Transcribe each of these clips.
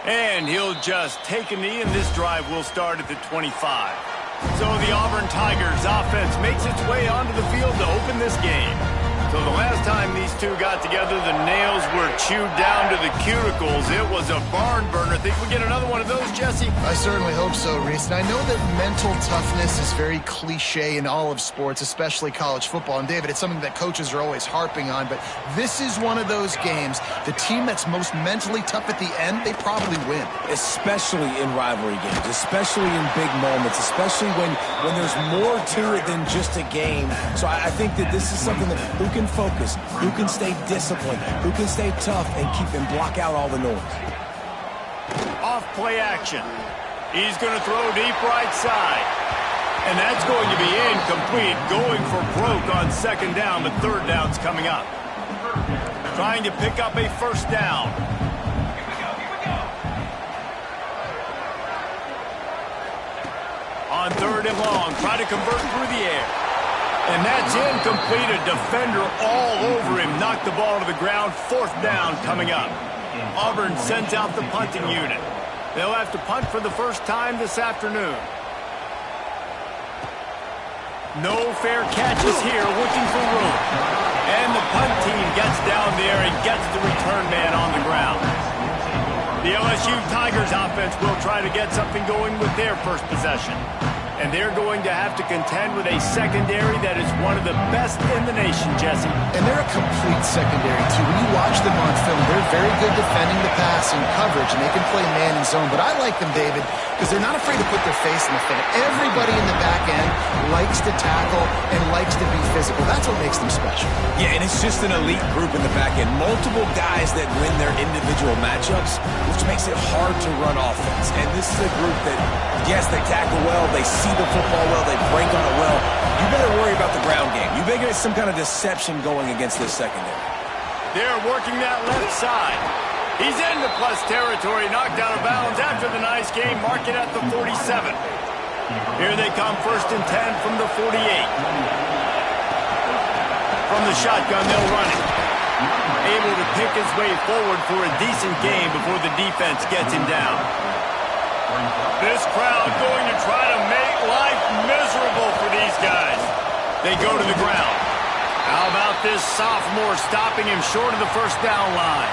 And he'll just take a knee, and this drive will start at the 25. So the Auburn Tigers offense makes its way onto the field to open this game. So the last time these two got together, the nails were chewed down to the cuticles. It was a barn burner. Think we get another one of those, Jesse? I certainly hope so, Reese. And I know that mental toughness is very cliche in all of sports, especially college football. And, David, it's something that coaches are always harping on. But this is one of those games. The team that's most mentally tough at the end, they probably win. Especially in rivalry games, especially in big moments, especially when there's more to it than just a game. So I think that this is something that who can focus, who can stay disciplined, who can stay tough and keep and block out all the noise. Off play action. He's going to throw deep right side. And that's going to be incomplete. Going for broke on second down, but third down's coming up. Trying to pick up a first down. On third and long, try to convert through the air. And that's incomplete. A defender all over him. Knocked the ball to the ground. Fourth down coming up. Auburn sends out the punting unit. They'll have to punt for the first time this afternoon. No fair catches here, looking for room. And the punt team gets down there and gets the return man on the ground. The LSU Tigers offense will try to get something going with their first possession. And they're going to have to contend with a secondary that is one of the best in the nation, Jesse. And they're a complete secondary, too. When you watch them on film, they're very good defending the pass and coverage, and they can play man and zone. But I like them, David, because they're not afraid to put their face in the fan. Everybody in the back end likes to tackle and likes to be physical. That's what makes them special. Yeah, and it's just an elite group in the back end. Multiple guys that win their individual matchups, which makes it hard to run offense. And this is a group that, yes, they tackle well, they see the football well, they break on it well. You better worry about the ground game. You better get some kind of deception going against this secondary. They're working that left side. He's into plus territory, knocked out of bounds after the nice game. Mark it at the 47. Here they come, first and 10 from the 48. From the shotgun, they'll run it. Able to pick his way forward for a decent game before the defense gets him down. This crowd going to try to make life miserable for these guys. They go to the ground. How about this sophomore stopping him short of the first down line?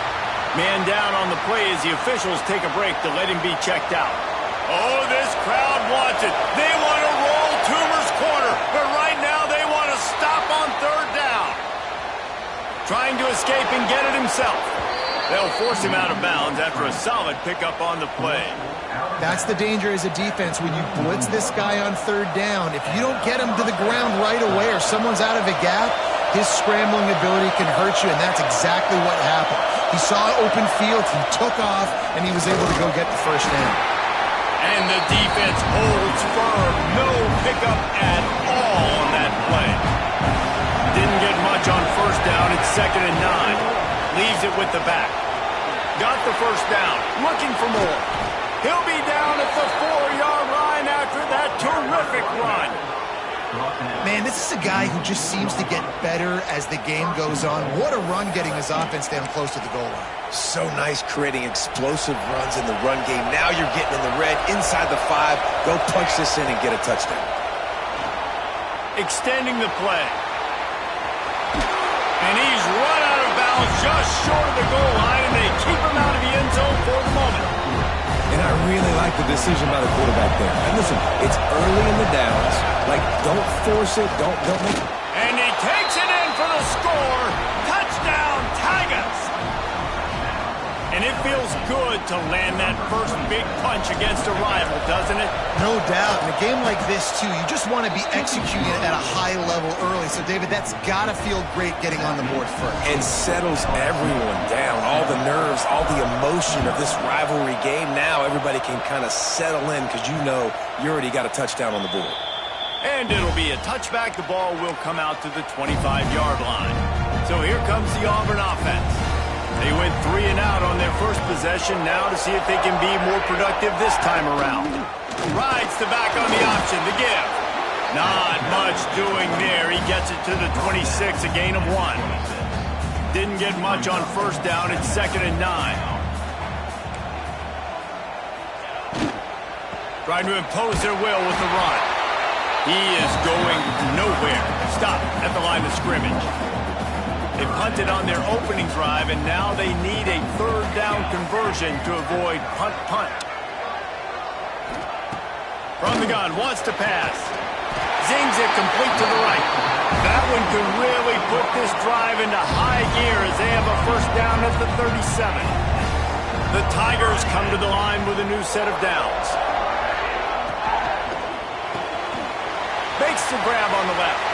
Man down on the play as the officials take a break to let him be checked out. Oh, this crowd wants it. They want to roll Toomer's corner, but right now they want to stop on third down. Trying to escape and get it himself. They'll force him out of bounds after a solid pickup on the play. That's the danger as a defense when you blitz this guy on third down. If you don't get him to the ground right away or someone's out of a gap, his scrambling ability can hurt you, and that's exactly what happened. He saw open field, he took off, and he was able to go get the first down. And the defense holds firm. No pickup at all on that play. Didn't get much on first down. It's second and 9. Leaves it with the back. Got the first down. Looking for more. He'll be down at the 4-yard line after that terrific run. Man, this is a guy who just seems to get better as the game goes on. What a run getting his offense down close to the goal line. So nice creating explosive runs in the run game. Now you're getting in the red inside the 5. Go punch this in and get a touchdown. Extending the play. And he's run out of bounds just short of the goal line, and they keep him out of the end zone for the moment. And I really like the decision by the quarterback there. And listen, it's early in the downs. Like, don't force it. Don't make it. And he takes it in for the score. Touchdown, Tigers. And it feels good to land that first big punch against a rival, doesn't it? No doubt. In a game like this, too, you just want to be executing at a high level early. So, David, that's got to feel great getting on the board first. And settles everyone down. All the nerves, all the emotion of this rivalry game. Now everybody can kind of settle in because you know you already got a touchdown on the board. And it'll be a touchback. The ball will come out to the 25-yard line. So here comes the Auburn offense. They went 3 and out on their first possession. Now to see if they can be more productive this time around. Rides the back on the option. The give. Not much doing there. He gets it to the 26, a gain of 1. Didn't get much on first down. It's second and 9. Trying to impose their will with the run. He is going nowhere. Stop at the line of scrimmage. They punted on their opening drive, and now they need a third down conversion to avoid punt. From the gun, wants to pass. Zings it complete to the right. That one could really put this drive into high gear as they have a first down at the 37. The Tigers come to the line with a new set of downs. Makes the grab on the left.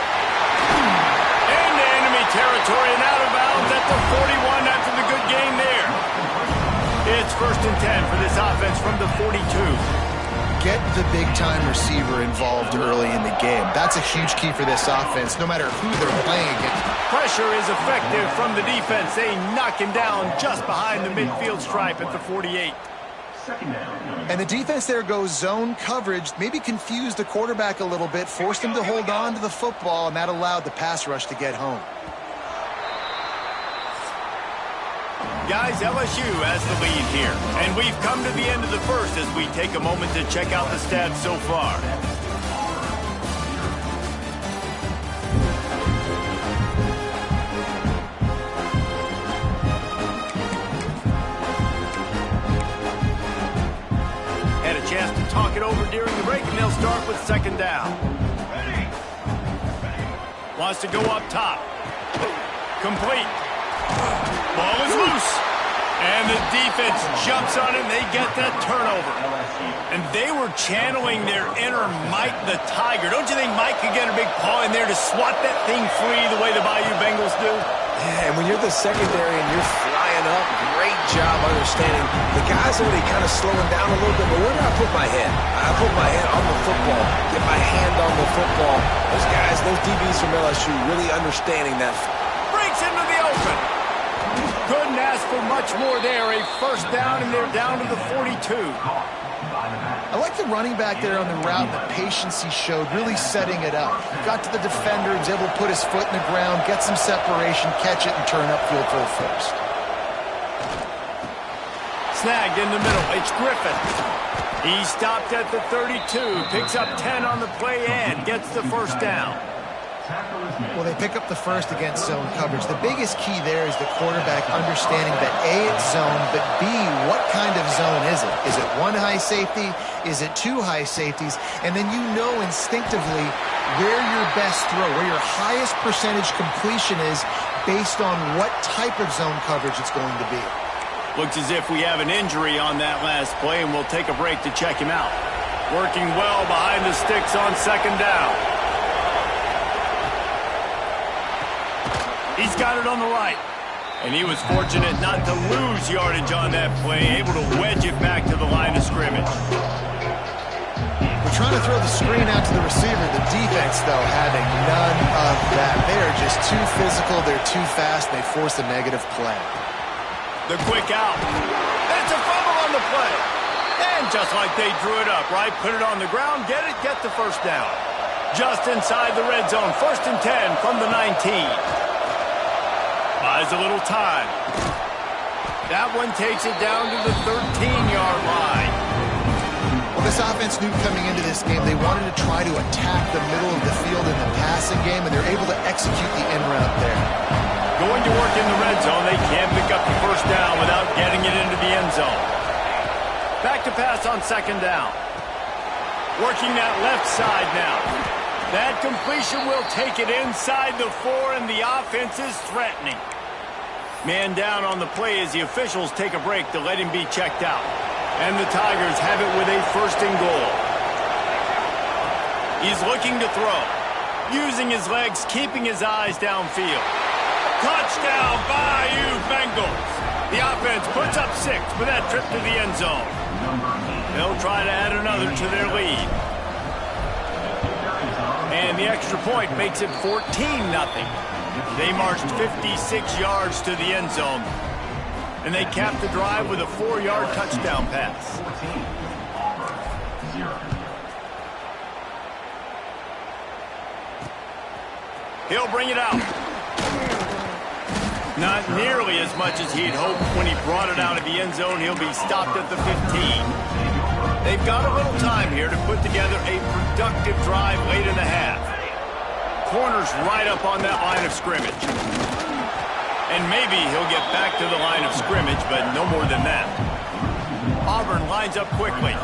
Into enemy territory and out of bounds at the 41 after the good gain there. It's 1st and 10 for this offense from the 42. Get the big-time receiver involved early in the game. That's a huge key for this offense, no matter who they're playing against. Pressure is effective from the defense. They knock him down just behind the midfield stripe at the 48. And the defense there goes zone coverage, maybe confused the quarterback a little bit, forced him to hold on to the football, and that allowed the pass rush to get home. Guys, LSU has the lead here. And we've come to the end of the first as we take a moment to check out the stats so far. Had a chance to talk it over during the break, and they'll start with 2nd down. Wants to go up top. Complete. Ball is loose. And the defense jumps on it, and they get that turnover. And they were channeling their inner Mike the Tiger. Don't you think Mike could get a big paw in there to swat that thing free the way the Bayou Bengals do? Yeah, and when you're the secondary and you're flying up, great job understanding. The guy's already kind of slowing down a little bit, but where do I put my head? I put my head on the football, get my hand on the football. Those guys, those DBs from LSU really understanding that. Breaks into the open. Couldn't ask for much more there. A first down, and they're down to the 42. I like the running back there on the route, the patience he showed, really setting it up. He got to the defender, he was able to put his foot in the ground, get some separation, catch it, and turn upfield for a first. Snagged in the middle. It's Griffin. He stopped at the 32, picks up 10 on the play and gets the first down. Well, they pick up the first against zone coverage. The biggest key there is the quarterback understanding that A, it's zone, but B, what kind of zone is it? Is it one high safety? Is it two high safeties? And then you know instinctively where your best throw, where your highest percentage completion is based on what type of zone coverage it's going to be. Looks as if we have an injury on that last play, and we'll take a break to check him out. Working well behind the sticks on 2nd down. He's got it on the right. And he was fortunate not to lose yardage on that play, able to wedge it back to the line of scrimmage. We're trying to throw the screen out to the receiver. The defense, though, having none of that. They are just too physical. They're too fast. They force a negative play. The quick out. It's a fumble on the play. And just like they drew it up, right? Put it on the ground, get the first down. Just inside the red zone. 1st and 10 from the 19. Buys a little time. That one takes it down to the 13-yard line. Well, this offense knew coming into this game they wanted to try to attack the middle of the field in the passing game, and they're able to execute the in route there. Going to work in the red zone, they can't pick up the first down without getting it into the end zone. Back to pass on 2nd down. Working that left side now. That completion will take it inside the 4, and the offense is threatening. Man down on the play as the officials take a break to let him be checked out. And the Tigers have it with a 1st and goal. He's looking to throw. Using his legs, keeping his eyes downfield. Touchdown, Bayou Bengals. The offense puts up 6 for that trip to the end zone. They'll try to add another to their lead. And the extra point makes it 14-0. They marched 56 yards to the end zone. And they capped the drive with a 4-yard touchdown pass. He'll bring it out. Not nearly as much as he'd hoped when he brought it out of the end zone. He'll be stopped at the 15. They've got a little time here to put together a productive drive late in the half. Corner's right up on that line of scrimmage. And maybe he'll get back to the line of scrimmage, but no more than that. Auburn lines up quickly.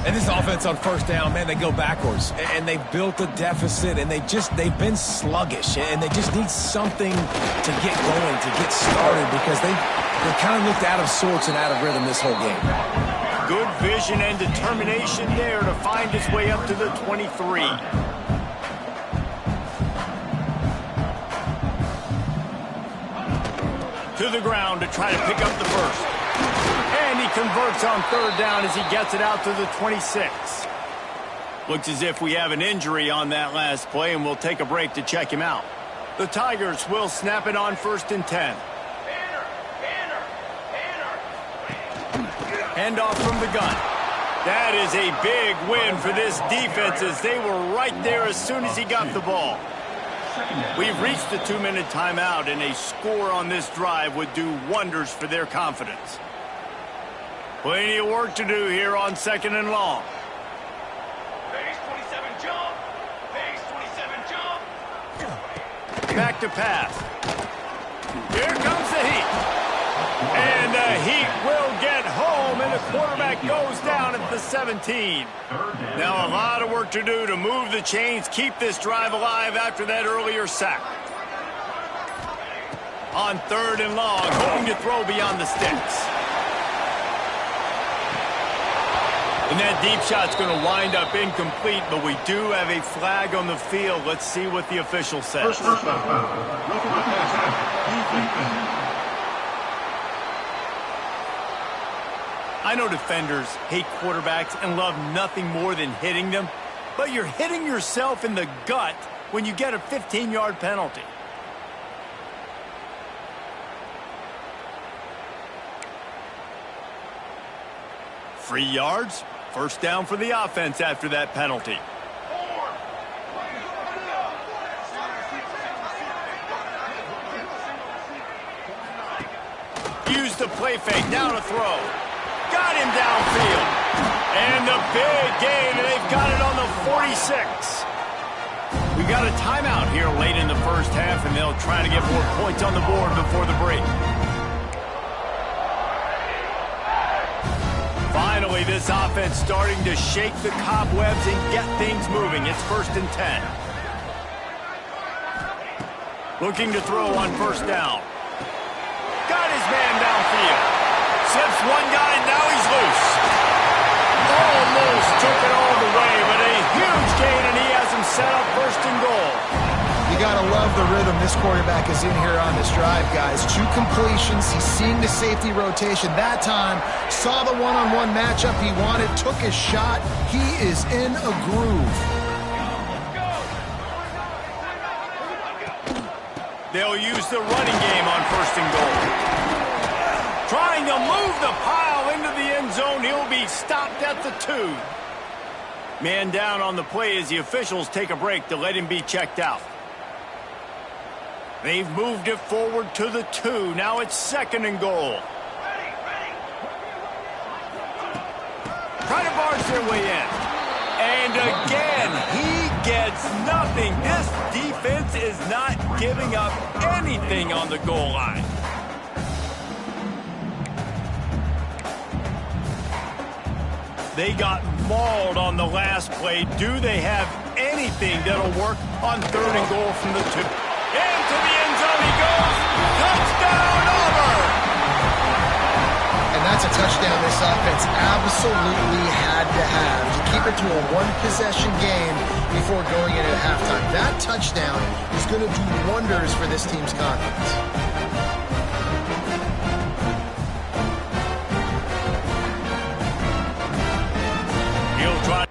And this offense on first down, man, they go backwards. And they built a deficit, and they've been sluggish. And they just need something to get going, to get started, because they kind of looked out of sorts and out of rhythm this whole game. Good vision and determination there to find his way up to the 23. To the ground to try to pick up the first. And he converts on third down as he gets it out to the 26. Looks as if we have an injury on that last play, and we'll take a break to check him out. The Tigers will snap it on 1st and 10. Handoff from the gun. That is a big win for this defense, as they were right there as soon as he got the ball. We've reached the 2-minute timeout, and a score on this drive would do wonders for their confidence. Plenty of work to do here on 2nd and long. Base 27 jump. Base 27 jump. Back to pass. Here comes the Heat. And the Heat will get home, and the quarterback goes down at the 17. Now a lot of work to do to move the chains, keep this drive alive after that earlier sack. On 3rd and long, hoping to throw beyond the sticks. And that deep shot's going to wind up incomplete, but we do have a flag on the field. Let's see what the official says. I know defenders hate quarterbacks and love nothing more than hitting them, but you're hitting yourself in the gut when you get a 15-yard penalty. Free yards. First down for the offense after that penalty. Use the play fake. Now to throw. Got him downfield. And the big gain, and they've got it on the 46. We got a timeout here late in the first half, and they'll try to get more points on the board before the break. Finally, this offense starting to shake the cobwebs and get things moving. It's 1st and 10. Looking to throw on first down. Got his man downfield. Slips one guy, now he's loose. Almost took it all the way, but a huge gain, and he has him set up 1st and goal. You got to love the rhythm this quarterback is in here on this drive, guys. 2 completions. He's seeing the safety rotation. That time, saw the one-on-one matchup he wanted, took his shot. He is in a groove. They'll use the running game on 1st and goal. Trying to move the pile into the end zone. He'll be stopped at the 2. Man down on the play as the officials take a break to let him be checked out. They've moved it forward to the 2. Now it's 2nd and goal. Trying to barge their way in. And again, he gets nothing. This defense is not giving up anything on the goal line. They got mauled on the last play. Do they have anything that'll work on 3rd and goal from the 2? Into the end zone he goes. Touchdown, Auburn! And that's a touchdown this offense absolutely had to have to keep it to a 1-possession game before going into halftime. That touchdown is going to do wonders for this team's confidence. He'll try.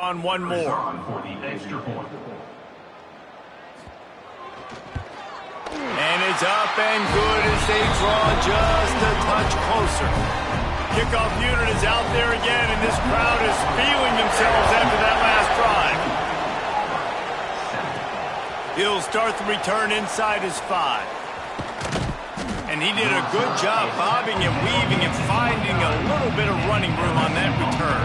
On one more. And it's up and good as they draw just a touch closer. Kickoff unit is out there again, and this crowd is feeling themselves after that last drive. He'll start the return inside his 5. And he did a good job bobbing and weaving and finding a little bit of running room on that return.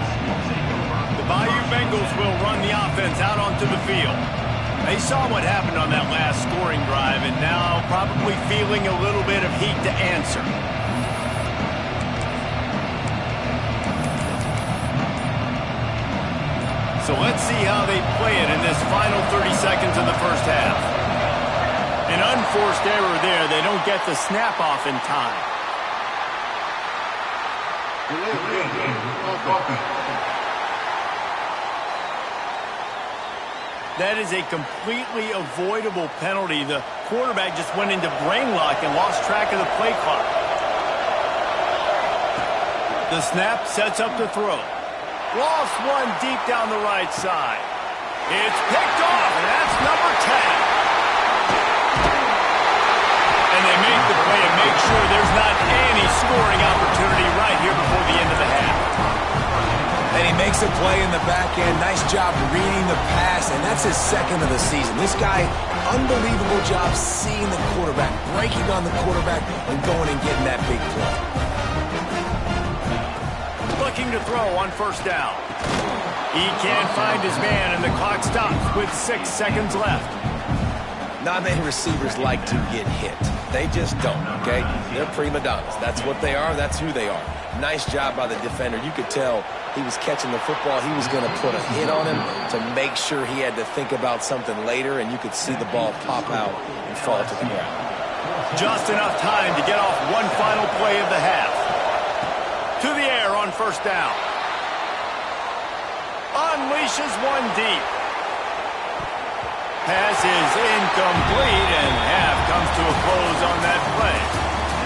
The Bayou Bengals will run the offense out onto the field. They saw what happened on that last scoring drive and now probably feeling a little bit of heat to answer. So let's see how they play it in this final 30 seconds of the first half. An unforced error there. They don't get the snap off in time. That is a completely avoidable penalty. The quarterback just went into brain lock and lost track of the play clock. The snap sets up the throw. Lost one deep down the right side. It's picked off, and that's number 10. And they make the play and make sure there's not any scoring opportunity right here before the end of the half. And he makes a play in the back end. Nice job reading the pass, and that's his second of the season. This guy, unbelievable job seeing the quarterback, breaking on the quarterback, and going and getting that big play. Looking to throw on first down. He can't find his man, and the clock stops with 6 seconds left. Not many receivers like to get hit. They just don't, okay? They're prima donnas. That's what they are. That's who they are. Nice job by the defender. You could tell he was catching the football. He was going to put a hit on him to make sure he had to think about something later, and you could see the ball pop out and fall to the ground. Just enough time to get off one final play of the half. To the air on first down. Unleashes one deep. Pass is incomplete, and half comes to a close on that play.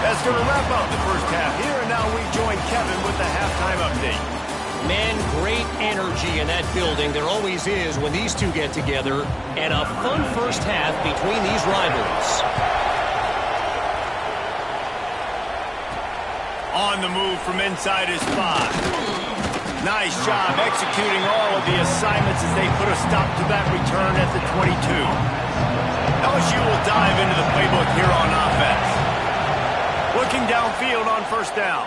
That's going to wrap up the first half here, and now we join Kevin with the halftime update. Man, great energy in that building. There always is when these two get together, and a fun first half between these rivals. On the move from inside his 5. Nice job executing all of the assignments as they put a stop to that return at the 22. LSU will dive into the playbook here on offense. Looking downfield on first down.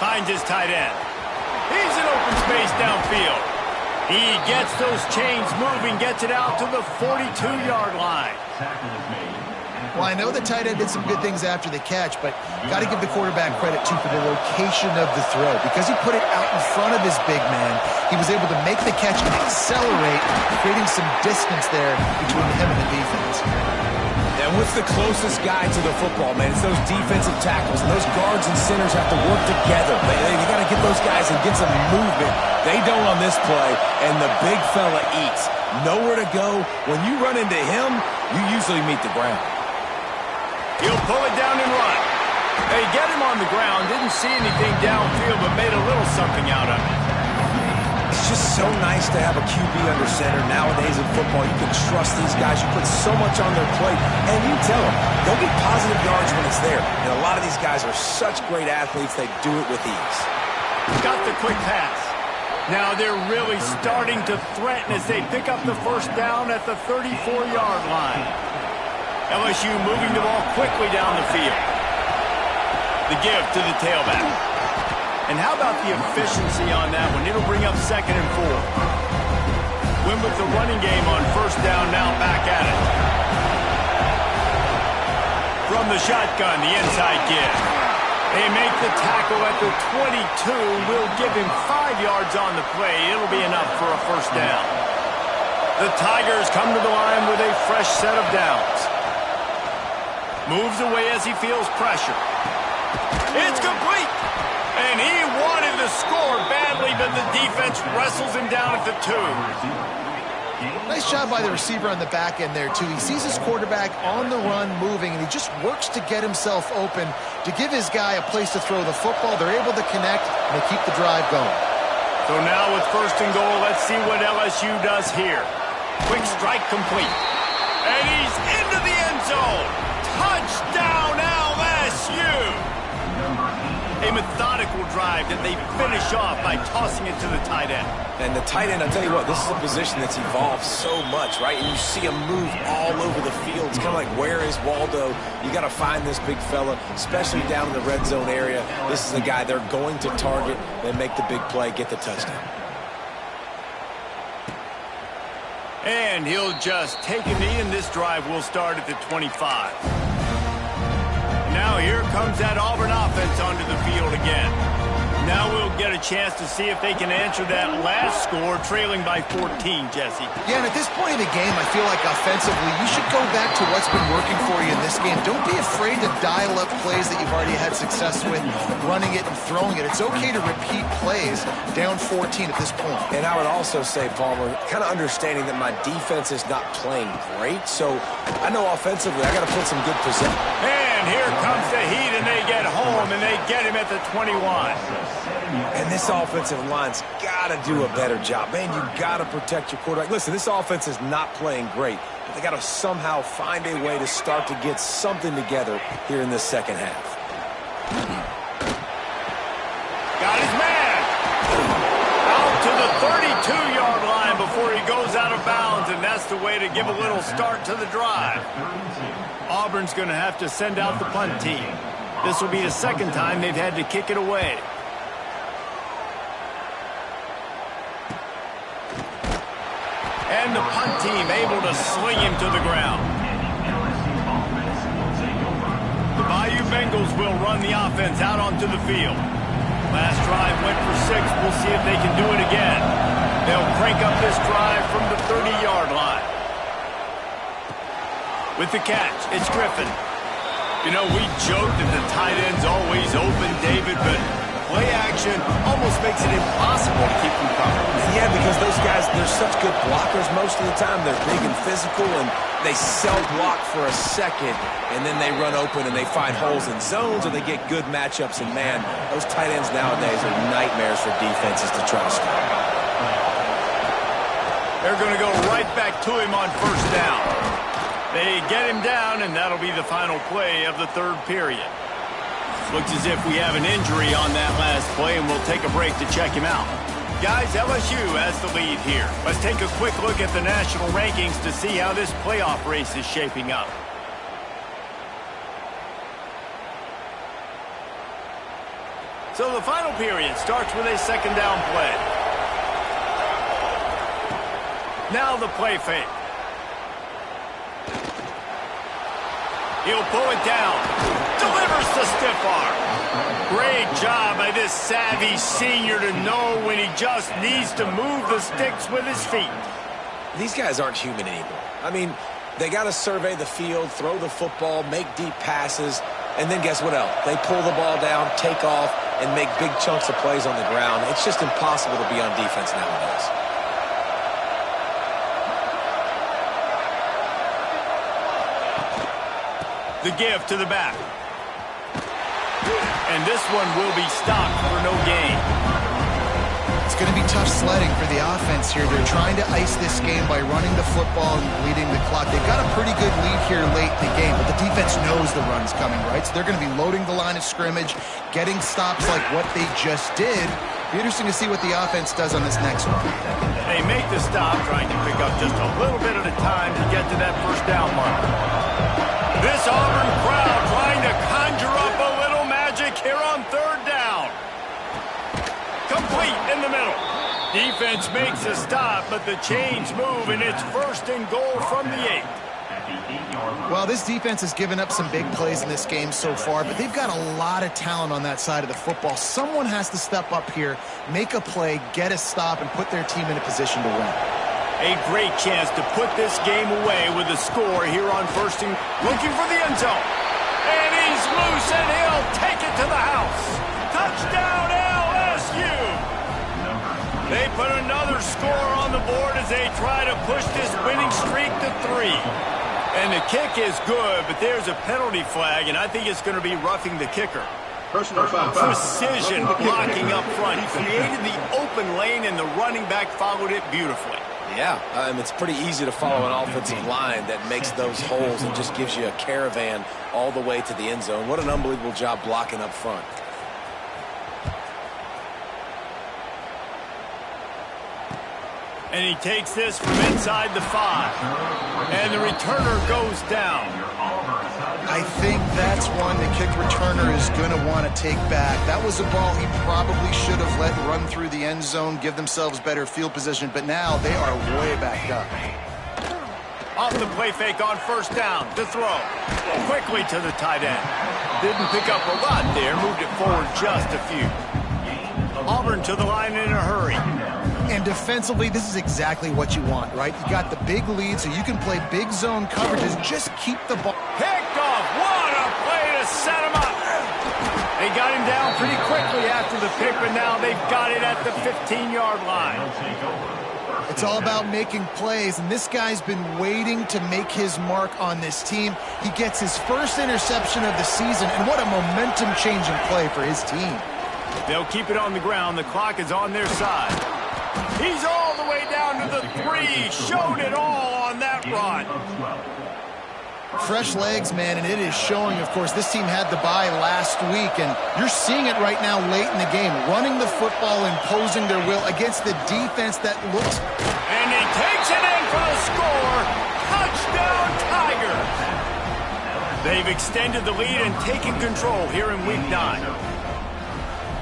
Finds his tight end. He's in open space downfield. He gets those chains moving, gets it out to the 42-yard line. Well, I know the tight end did some good things after the catch, but got to give the quarterback credit, too, for the location of the throw. Because he put it out in front of his big man, he was able to make the catch and accelerate, creating some distance there between him and the defense. And what's the closest guy to the football, man? It's those defensive tackles. And those guards and centers have to work together. They got to get those guys and get some movement. They don't on this play, and the big fella eats. Nowhere to go. When you run into him, you usually meet the ground. He'll pull it down and run. They get him on the ground. Didn't see anything downfield, but made a little something out of it. It's just so nice to have a QB under center. Nowadays in football, you can trust these guys. You put so much on their plate, and you tell them, they'll get positive yards when it's there. And a lot of these guys are such great athletes, they do it with ease. Got the quick pass. Now they're really starting to threaten as they pick up the first down at the 34-yard line. LSU moving the ball quickly down the field. The give to the tailback. And how about the efficiency on that one? It'll bring up 2nd and 4. Win with the running game on first down, now back at it. From the shotgun, the inside give. They make the tackle at the 22. Will give him 5 yards on the play. It'll be enough for a first down. The Tigers come to the line with a fresh set of downs. Moves away as he feels pressure. It's complete. And he wanted to score badly, but the defense wrestles him down at the 2. Nice job by the receiver on the back end there, too. He sees his quarterback on the run moving, and he just works to get himself open to give his guy a place to throw the football. They're able to connect, and they keep the drive going. So now with first and goal, let's see what LSU does here. Quick strike complete. And he's into the end zone. Touchdown, LSU! A methodical drive that they finish off by tossing it to the tight end. And the tight end, I'll tell you what, this is a position that's evolved so much, right? And you see him move all over the field. It's kind of like, where is Waldo? You got to find this big fella, especially down in the red zone area. This is the guy they're going to target and make the big play, get the touchdown. And he'll just take a knee, and this drive will start at the 25. Now here comes that Auburn offense onto the field again. Now we'll get a chance to see if they can answer that last score, trailing by 14, Jesse. Yeah, and at this point in the game, I feel like offensively, you should go back to what's been working for you in this game. Don't be afraid to dial up plays that you've already had success with, running it and throwing it. It's okay to repeat plays down 14 at this point. And I would also say, Palmer, kind of understanding that my defense is not playing great, so I know offensively I got to put some good position. And here comes the heat, and they get home, and they get him at the 21. And this offensive line's got to do a better job. Man, you got to protect your quarterback. Listen, this offense is not playing great, but they got to somehow find a way to start to get something together here in this second half. Got his man. Out to the 32-yard line before he goes out of bounds, and that's the way to give a little start to the drive. Auburn's going to have to send out the punt team. This will be the second time they've had to kick it away. And the punt team able to sling him to the ground. The Bayou Bengals will run the offense out onto the field. Last drive went for 6. We'll see if they can do it again. They'll crank up this drive from the 30-yard line. With the catch, it's Griffin. You know, we joke that the tight end's always open, David, but play action almost makes it impossible to keep them covered. Yeah, because those guys, they're such good blockers most of the time. They're big and physical, and they self-block for a second, and then they run open and they find holes in zones, or they get good matchups. And, man, those tight ends nowadays are nightmares for defenses to try to stop. They're going to go right back to him on first down. They get him down, and that'll be the final play of the third period. Looks as if we have an injury on that last play, and we'll take a break to check him out. Guys, LSU has the lead here. Let's take a quick look at the national rankings to see how this playoff race is shaping up. So the final period starts with a second down play. Now the play fake. He'll pull it down. Delivers the stiff arm. Great job by this savvy senior to know when he just needs to move the sticks with his feet. These guys aren't human anymore. I mean, they got to survey the field, throw the football, make deep passes, and then guess what else? They pull the ball down, take off, and make big chunks of plays on the ground. It's just impossible to be on defense nowadays. The give to the back. And this one will be stopped for no gain. It's going to be tough sledding for the offense here. They're trying to ice this game by running the football and bleeding the clock. They've got a pretty good lead here late in the game, but the defense knows the run's coming, right? So they're going to be loading the line of scrimmage, getting stops like what they just did. Be interesting to see what the offense does on this next one. They make the stop, trying to pick up just a little bit at a time to get to that first down mark. This Auburn crowd trying to conjure up a little magic here on third down. Complete in the middle. Defense makes a stop, but the chains move, and it's first and goal from the 8. Well, this defense has given up some big plays in this game so far, but they've got a lot of talent on that side of the football. Someone has to step up here, make a play, get a stop, and put their team in a position to win. A great chance to put this game away with a score here on first and looking for the end zone. And he's loose, and he'll take it to the house. Touchdown, LSU! They put another score on the board as they try to push this winning streak to 3. And the kick is good, but there's a penalty flag, and I think it's going to be roughing the kicker. Precision blocking up front. He created the open lane, and the running back followed it beautifully. Yeah, it's pretty easy to follow an offensive line that makes those holes and just gives you a caravan all the way to the end zone. What an unbelievable job blocking up front. And he takes this from inside the 5. And the returner goes down. I think that's one the kick returner is going to want to take back. That was a ball he probably should have let run through the end zone, give themselves better field position, but now they are way back up. Off the play fake on first down. To throw. Quickly to the tight end. Didn't pick up a lot there. Moved it forward just a few. Auburn to the line in a hurry. And defensively, this is exactly what you want, right? You got the big lead, so you can play big zone coverages. Just keep the ball. Picked off. What a play to set him up. They got him down pretty quickly after the pick, but now they've got it at the 15-yard line. It's all about making plays, and this guy's been waiting to make his mark on this team. He gets his first interception of the season, and what a momentum-changing play for his team. They'll keep it on the ground. The clock is on their side. He's all the way down to the 3. Showed it all on that run. Fresh legs, man, and it is showing, of course. This team had the bye last week, and you're seeing it right now late in the game. Running the football, imposing their will against the defense that looks... And he takes it in for the score. Touchdown, Tigers. They've extended the lead and taken control here in Week 9.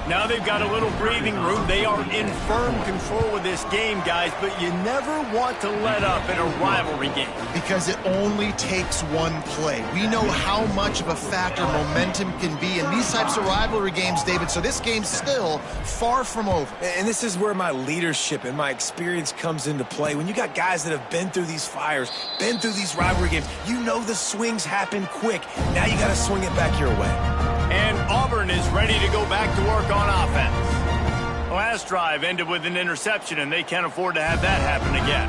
Now they've got a little breathing room. They are in firm control of this game, guys, but you never want to let up in a rivalry game. Because it only takes one play. We know how much of a factor momentum can be in these types of rivalry games, David, so this game's still far from over. And this is where my leadership and my experience comes into play. When you got guys that have been through these fires, been through these rivalry games, you know the swings happen quick. Now you got to swing it back your way. And Auburn is ready to go back to work on offense. Last drive ended with an interception, and they can't afford to have that happen again.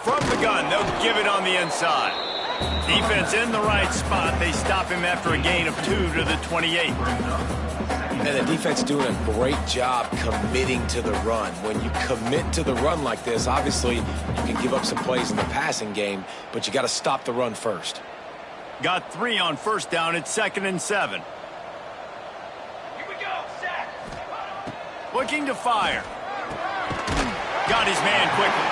From the gun, they'll give it on the inside. Defense in the right spot. They stop him after a gain of 2 to the 28. And the defense doing a great job committing to the run. When you commit to the run like this, obviously you can give up some plays in the passing game, but you got to stop the run first. Got 3 on first down. It's 2nd and 7. Here we go, set. Looking to fire. Got his man quickly.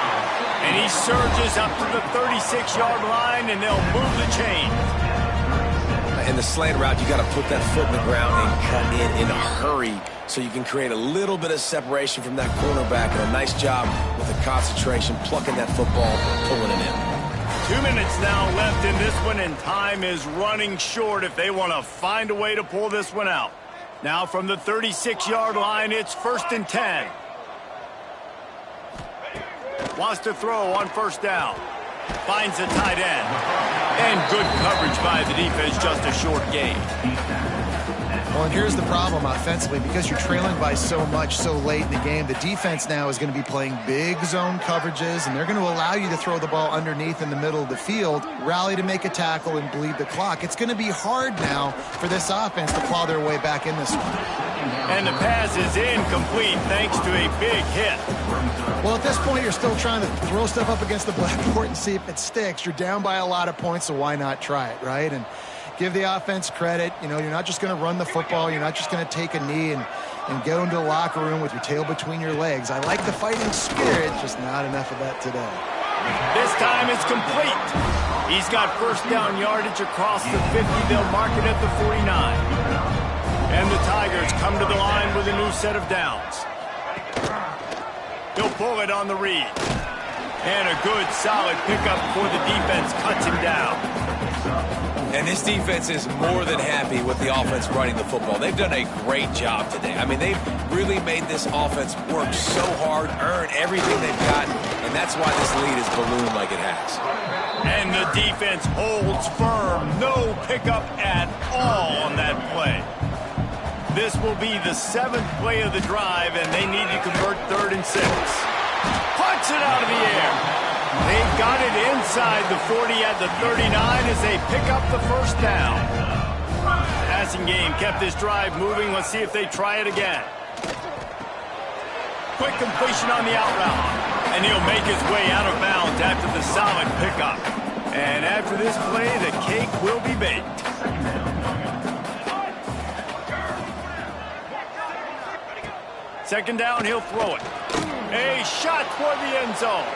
And he surges up to the 36-yard line, and they'll move the chain. In the slant route, you got to put that foot in the ground and cut in a hurry so you can create a little bit of separation from that cornerback, and a nice job with the concentration, plucking that football, pulling it in. 2 minutes now left in this one, and time is running short if they want to find a way to pull this one out. Now from the 36-yard line, it's 1st and 10. Wants to throw on first down. Finds the tight end. And good coverage by the defense, just a short gain. Well, and here's the problem offensively. Because you're trailing by so much so late in the game, the defense now is going to be playing big zone coverages, and they're going to allow you to throw the ball underneath in the middle of the field, rally to make a tackle, and bleed the clock. It's going to be hard now for this offense to claw their way back in this one. And the pass is incomplete thanks to a big hit. Well, at this point, you're still trying to throw stuff up against the blackboard and see if it sticks. You're down by a lot of points, so why not try it, right? And give the offense credit. You know, you're not just going to run the football. You're not just going to take a knee and go into the locker room with your tail between your legs. I like the fighting spirit, just not enough of that today. This time it's complete. He's got first down yardage across the 50. They'll mark it at the 49. And the Tigers come to the line with a new set of downs. He'll pull it on the read. And a good, solid pickup before the defense cuts him down. And this defense is more than happy with the offense running the football. They've done a great job today. I mean, they've really made this offense work so hard, earn everything they've got, and that's why this lead is ballooned like it has. And the defense holds firm. No pickup at all on that play. This will be the 7th play of the drive, and they need to convert 3rd and 6. Punts it out of the air. They got it inside the 40 at the 39 as they pick up the first down. Passing game kept this drive moving. Let's see if they try it again. Quick completion on the out route. And he'll make his way out of bounds after the solid pickup. And after this play, the cake will be baked. Second down, he'll throw it. A shot toward the end zone.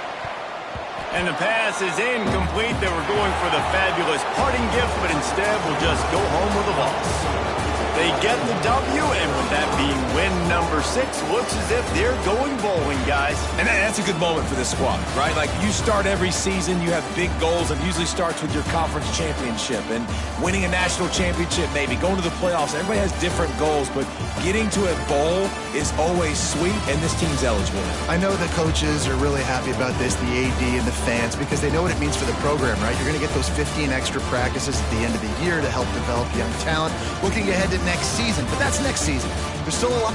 And the pass is incomplete. They were going for the fabulous parting gift, but instead will just go home with a loss. They get the W, and with that being win number 6, looks as if they're going bowling, guys. And that's a good moment for this squad, right? Like, you start every season, you have big goals, and usually starts with your conference championship and winning a national championship, maybe going to the playoffs. Everybody has different goals, but getting to a bowl is always sweet, and this team's eligible. I know the coaches are really happy about this, the AD and the fans, because they know what it means for the program, right? You're going to get those 15 extra practices at the end of the year to help develop young talent. Looking ahead to next season, but that's next season. There's still a lot.